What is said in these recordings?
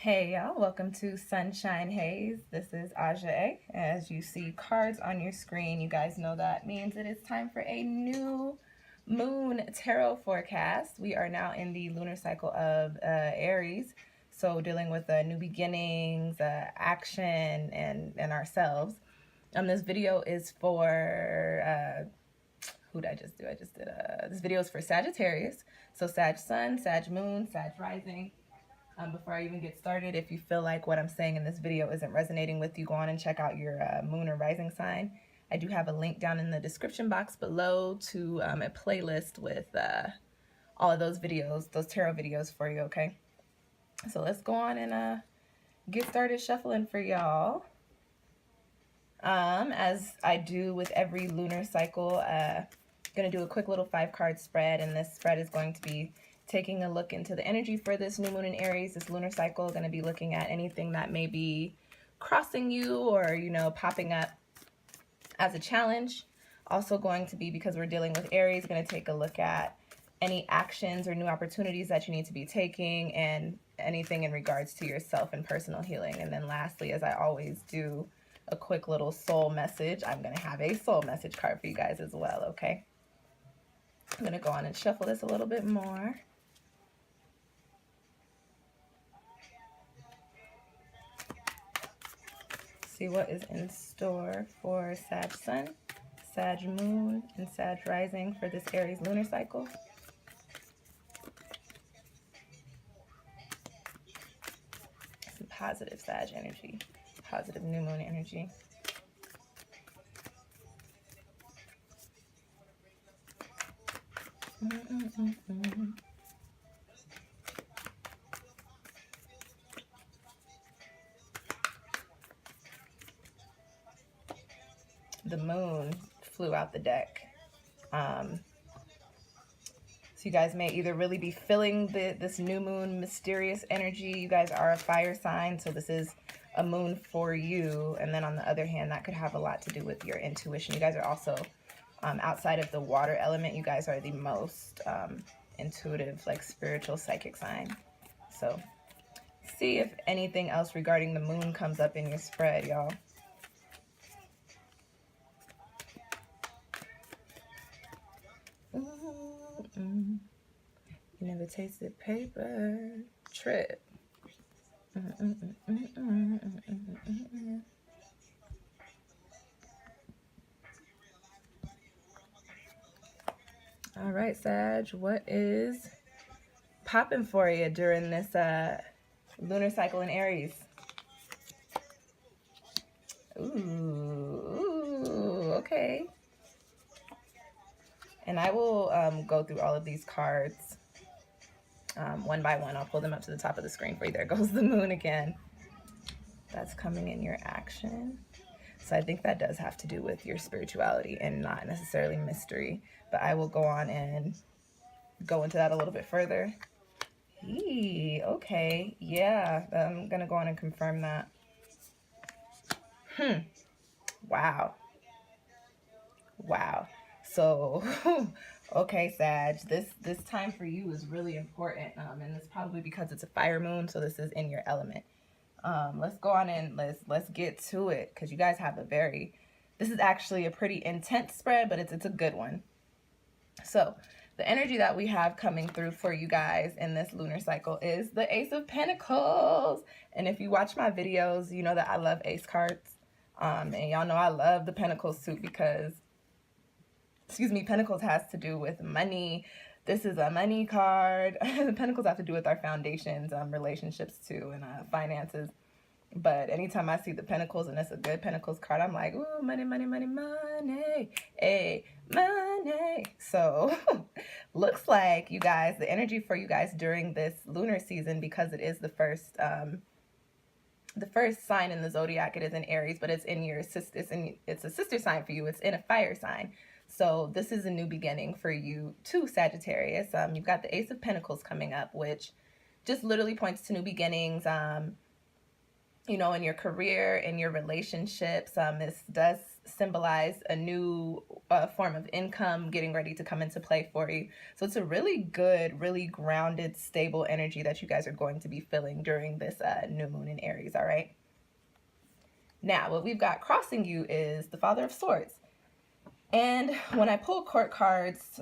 Hey y'all, welcome to Sunshine Haze. This is Aja. As you see cards on your screen, you guys know that means it is time for a new moon tarot forecast. We are now in the lunar cycle of Aries, so dealing with new beginnings, action, and ourselves. This video is for who did I just do? This video is for Sagittarius, so Sag Sun, Sag Moon, Sag Rising. Before I even get started, if you feel like what I'm saying in this video isn't resonating with you, go on and check out your moon or rising sign. I do have a link down in the description box below to a playlist with all of those videos, those tarot videos for you, okay? So let's go on and get started shuffling for y'all. As I do with every lunar cycle, going to do a quick little 5-card spread, and this spread is going to be taking a look into the energy for this new moon in Aries, this lunar cycle. Going to be looking at anything that may be crossing you or, you know, popping up as a challenge. Also going to be, because we're dealing with Aries, going to take a look at any actions or new opportunities that you need to be taking and anything in regards to yourself and personal healing. And then lastly, as I always do, a quick little soul message. I'm going to have a soul message card for you guys as well, okay? I'm going to go on and shuffle this a little bit more. See what is in store for Sag Sun, Sag Moon, and Sag Rising for this Aries lunar cycle. Some positive Sag energy, positive new moon energy. The moon flew out the deck. So you guys may either really be feeling this new moon mysterious energy. You guys are a fire sign, so this is a moon for you. And then on the other hand, that could have a lot to do with your intuition. You guys are also, outside of the water element, you guys are the most intuitive, like spiritual, psychic sign. So see if anything else regarding the moon comes up in your spread, y'all. You never tasted paper. Trip. All right, Sag, what is popping for you during this lunar cycle in Aries? Ooh, okay. And I will go through all of these cards one by one. I'll pull them up to the top of the screen for you. There goes the moon again. That's coming in your action. So I think that does have to do with your spirituality and not necessarily mystery. But I will go on and go into that a little bit further. Okay. Yeah, I'm going to go on and confirm that. Wow. Wow. So, okay, Sag, this time for you is really important, and it's probably because it's a fire moon, so this is in your element. Let's go on and let's get to it, because you guys have this is actually a pretty intense spread, but it's a good one. So the energy that we have coming through for you guys in this lunar cycle is the Ace of Pentacles. And if you watch my videos, you know that I love ace cards. And y'all know I love the Pentacles too, because Pentacles has to do with money. This is a money card. The Pentacles have to do with our foundations, relationships too, and finances. But anytime I see the Pentacles and it's a good Pentacles card, I'm like, ooh, money, money, money, money. Hey, money. So looks like you guys, the energy for you guys during this lunar season, because it is the first sign in the zodiac, it is in Aries, but it's in your it's a sister sign for you. It's in a fire sign. So this is a new beginning for you too, Sagittarius. You've got the Ace of Pentacles coming up, which just literally points to new beginnings. You know, in your career, in your relationships. This does symbolize a new form of income getting ready to come into play for you. So it's a really good, really grounded, stable energy that you guys are going to be feeling during this new moon in Aries, all right? Now, what we've got crossing you is the Father of Swords. And when I pull court cards,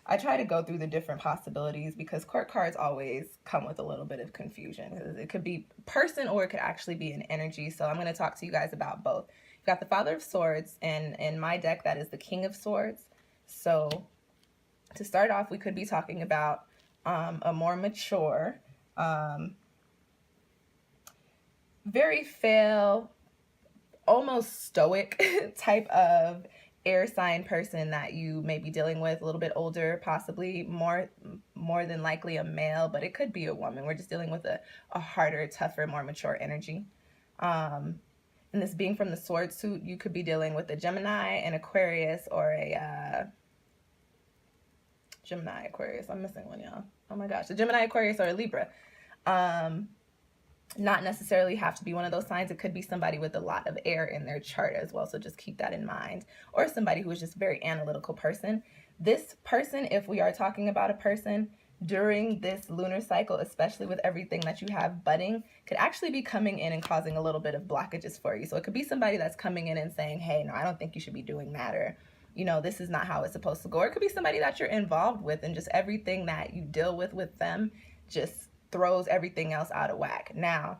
I try to go through the different possibilities because court cards always come with a little bit of confusion. It could be person or it could actually be an energy. So I'm going to talk to you guys about both. You've got the Father of Swords, and in my deck, that is the King of Swords. So to start off, we could be talking about a more mature, very fail, almost stoic type of air sign person that you may be dealing with, a little bit older, possibly more than likely a male, but it could be a woman. We're just dealing with a harder, tougher, more mature energy. And this being from the sword suit, you could be dealing with a Gemini, an Aquarius, or a Gemini, Aquarius. I'm missing one, y'all. Oh my gosh, a Gemini, Aquarius, or a Libra. Not necessarily have to be one of those signs. It could be somebody with a lot of air in their chart as well, so just keep that in mind. Or somebody who is just a very analytical person. This person, if we are talking about a person during this lunar cycle, especially with everything that you have budding, could actually be coming in and causing a little bit of blockages for you. So it could be somebody that's coming in and saying, hey, no, I don't think you should be doing that, or, you know, this is not how it's supposed to go. Or it could be somebody that you're involved with, and just everything that you deal with them just throws everything else out of whack. Now,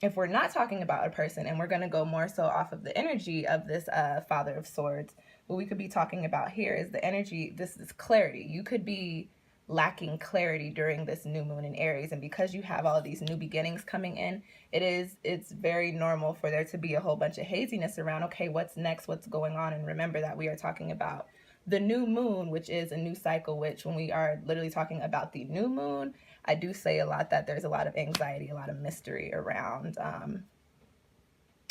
if we're not talking about a person and we're going to go more so off of the energy of this Father of Swords, what we could be talking about here is the energy, this is clarity. You could be lacking clarity during this new moon in Aries, and because you have all of these new beginnings coming in, it's very normal for there to be a whole bunch of haziness around, okay, what's next, what's going on? And remember that we are talking about the new moon, which is a new cycle, which when we are literally talking about the new moon, I do say a lot that there's a lot of anxiety, a lot of mystery around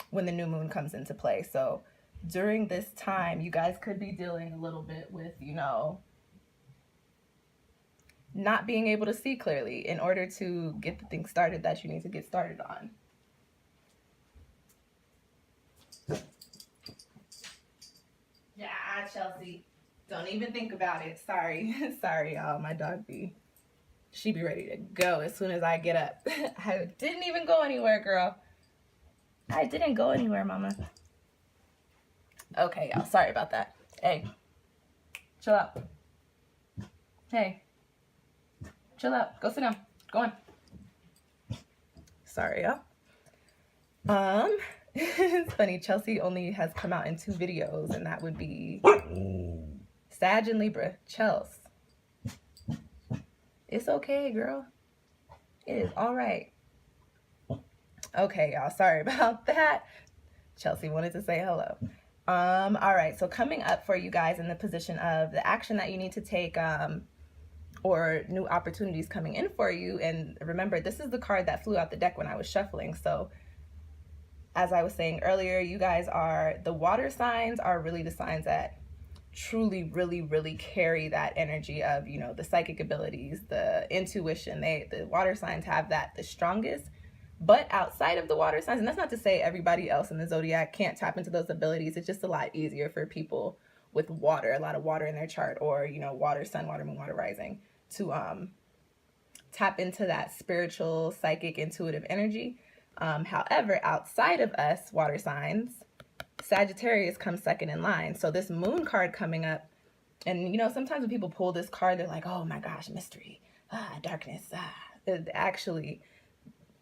when the new moon comes into play. So during this time, you guys could be dealing a little bit with, you know, not being able to see clearly in order to get the things started that you need to get started on. Yeah, Chelsea, don't even think about it. Sorry. Sorry, y'all. My dog she be ready to go as soon as I get up. I didn't even go anywhere, girl. I didn't go anywhere, mama. Okay, y'all. Sorry about that. Hey, chill out. Hey, chill out. Go sit down. Go on. Sorry, y'all. It's funny. Chelsea only has come out in 2 videos, and that would be Sag and Libra. Chels. It's okay, girl. It is all right. Okay, y'all. Sorry about that. Chelsea wanted to say hello. All right. So coming up for you guys in the position of the action that you need to take, or new opportunities coming in for you. And remember, this is the card that flew out the deck when I was shuffling. So as I was saying earlier, you guys are, the water signs are really the signs that truly, really carry that energy of, you know, the psychic abilities, the intuition. The water signs have that the strongest. But outside of the water signs, and that's not to say everybody else in the zodiac can't tap into those abilities. It's just a lot easier for people with water, a lot of water in their chart, or, you know, water, sun, water, moon, water rising, to tap into that spiritual, psychic, intuitive energy. However, outside of us, water signs, Sagittarius comes second in line. So this moon card coming up, and you know, sometimes when people pull this card, they're like, oh my gosh, mystery, darkness. Actually,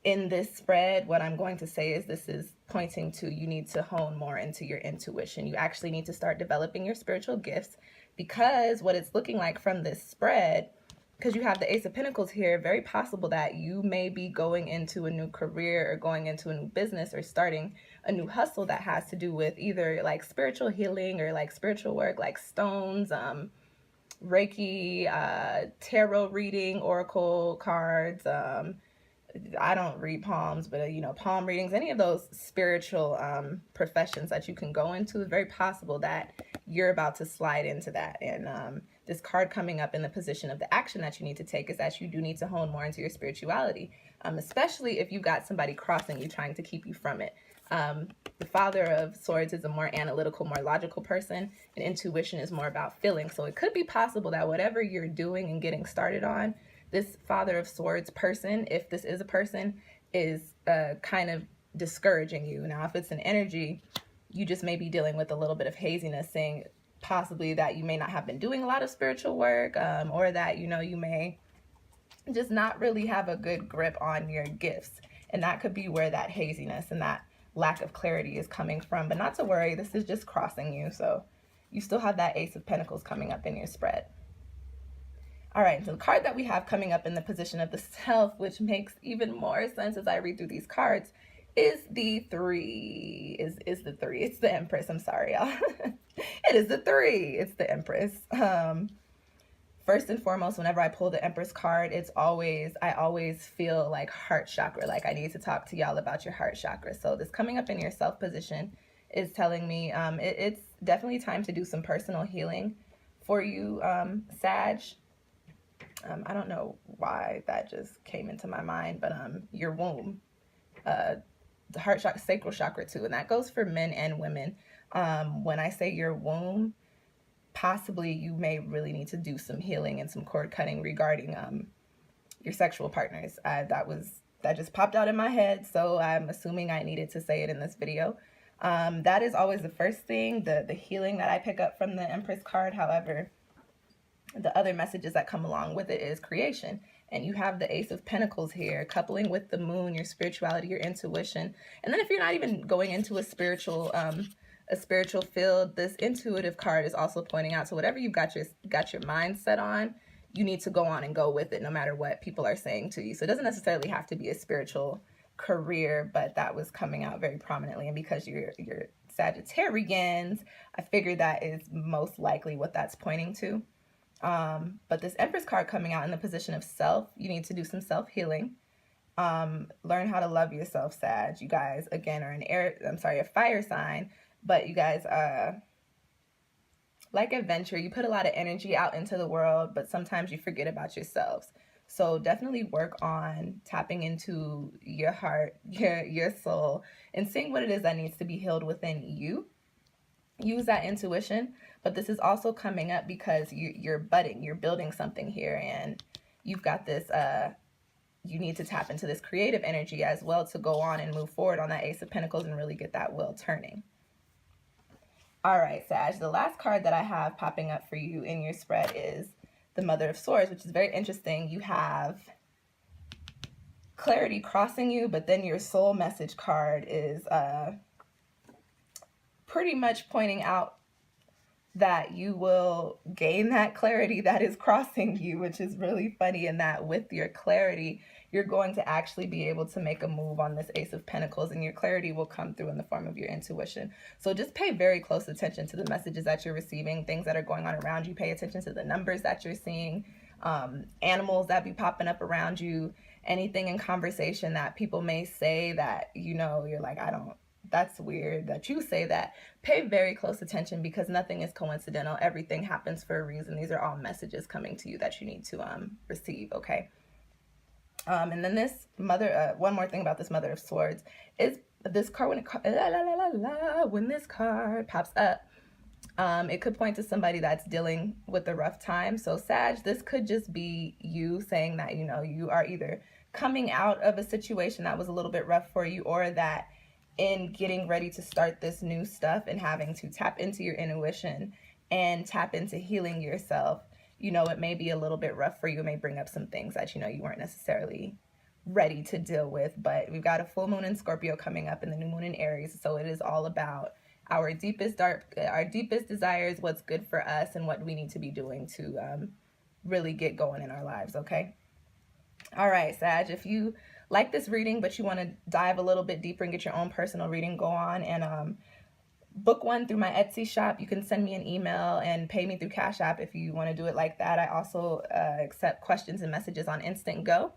in this spread, what I'm going to say is this is pointing to, you need to hone more into your intuition. You actually need to start developing your spiritual gifts, because what it's looking like from this spread, because you have the Ace of Pentacles here, very possible that you may be going into a new career or going into a new business or starting a new hustle that has to do with either like spiritual healing or like spiritual work, like stones, Reiki, tarot reading, oracle cards. I don't read palms, but you know, palm readings, any of those spiritual professions that you can go into, it's very possible that you're about to slide into that. And this card coming up in the position of the action that you need to take is that you do need to hone more into your spirituality, especially if you got somebody crossing you trying to keep you from it. The Father of Swords is a more analytical, more logical person, and intuition is more about feeling. So it could be possible that whatever you're doing and getting started on, this Father of Swords person, if this is a person, is kind of discouraging you. Now, if it's an energy, you just may be dealing with a little bit of haziness, saying possibly that you may not have been doing a lot of spiritual work, or that, you know, you may just not really have a good grip on your gifts. And that could be where that haziness and that lack of clarity is coming from. But not to worry, this is just crossing you. So you still have that Ace of Pentacles coming up in your spread. All right, so the card that we have coming up in the position of the Self, which makes even more sense as I read through these cards, is the Three. Is the Three. It's the Empress. I'm sorry, y'all. It is the Three. It's the Empress. First and foremost, whenever I pull the Empress card, I always feel like heart chakra, like I need to talk to y'all about your heart chakra. So this coming up in your Self position is telling me it's definitely time to do some personal healing for you, Sag. I don't know why that just came into my mind, but your womb, the heart chakra, sacral chakra too, and that goes for men and women. When I say your womb, possibly you may really need to do some healing and some cord cutting regarding your sexual partners. That just popped out in my head, so I'm assuming I needed to say it in this video. That is always the first thing, the healing that I pick up from the Empress card. However, the other messages that come along with it is creation. And you have the Ace of Pentacles here, coupling with the Moon, your spirituality, your intuition. And then if you're not even going into a spiritual field, this intuitive card is also pointing out, so whatever you've got your mind set on, you need to go on and go with it no matter what people are saying to you. So it doesn't necessarily have to be a spiritual career, but that was coming out very prominently. And because you're Sagittarians, I figured that is most likely what that's pointing to. But this Empress card coming out in the position of Self, you need to do some self-healing. Learn how to love yourself, Sag. You guys, again, are a fire sign, but you guys, like adventure, you put a lot of energy out into the world, but sometimes you forget about yourselves. So definitely work on tapping into your heart, your soul, and seeing what it is that needs to be healed within you. Use that intuition, but this is also coming up because you're budding, you're building something here, and you've got this, you need to tap into this creative energy as well to go on and move forward on that Ace of Pentacles and really get that wheel turning. All right, Sag, the last card that I have popping up for you in your spread is the Mother of Swords, which is very interesting. You have clarity crossing you, but then your soul message card is pretty much pointing out that you will gain that clarity that is crossing you, which is really funny, in that with your clarity, you're going to actually be able to make a move on this Ace of Pentacles, and your clarity will come through in the form of your intuition. So just pay very close attention to the messages that you're receiving, things that are going on around you. Pay attention to the numbers that you're seeing, animals that be popping up around you, anything in conversation that people may say that, you know, you're like, that's weird that you say that. Pay very close attention, because nothing is coincidental. Everything happens for a reason. These are all messages coming to you that you need to receive, okay? And then this one more thing about this Mother of Swords is this card, when this card pops up, it could point to somebody that's dealing with a rough time. So Sag, this could just be you saying that, you know, you are either coming out of a situation that was a little bit rough for you, or that in getting ready to start this new stuff and having to tap into your intuition and tap into healing yourself, you know, it may be a little bit rough for you. It may bring up some things that, you know, you weren't necessarily ready to deal with. But we've got a full moon in Scorpio coming up and the new moon in Aries. So it is all about our deepest desires, what's good for us, and what we need to be doing to really get going in our lives, okay? All right, Sag, if you like this reading, but you want to dive a little bit deeper and get your own personal reading, go on and book one through my Etsy shop. You can send me an email and pay me through Cash App if you want to do it like that. I also accept questions and messages on Instantgo.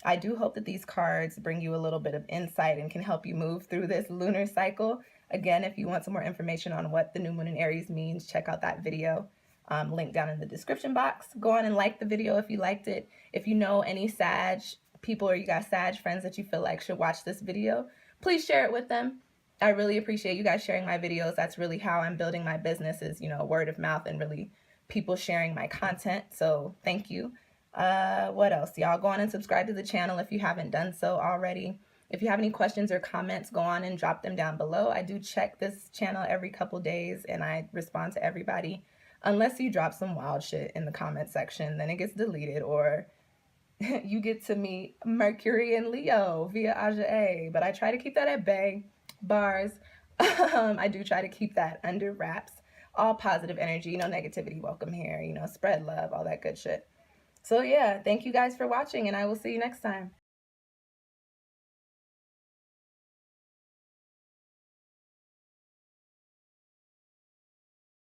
I do hope that these cards bring you a little bit of insight and can help you move through this lunar cycle. Again, if you want some more information on what the new moon in Aries means, check out that video. Link down in the description box. Go on and like the video if you liked it. If you know any Sag people, or you got Sag friends that you feel like should watch this video, please share it with them. I really appreciate you guys sharing my videos. That's really how I'm building my business, is, you know, word of mouth and really people sharing my content. So thank you. What else? Y'all go on and subscribe to the channel if you haven't done so already. If you have any questions or comments, go on and drop them down below. I do check this channel every couple days and I respond to everybody. Unless you drop some wild shit in the comment section, then it gets deleted, or you get to meet Mercury and Leo via Aja A. But I try to keep that at bay. Bars. I do try to keep that under wraps. All positive energy, no negativity welcome here, you know, spread love, all that good shit. So yeah, thank you guys for watching and I will see you next time.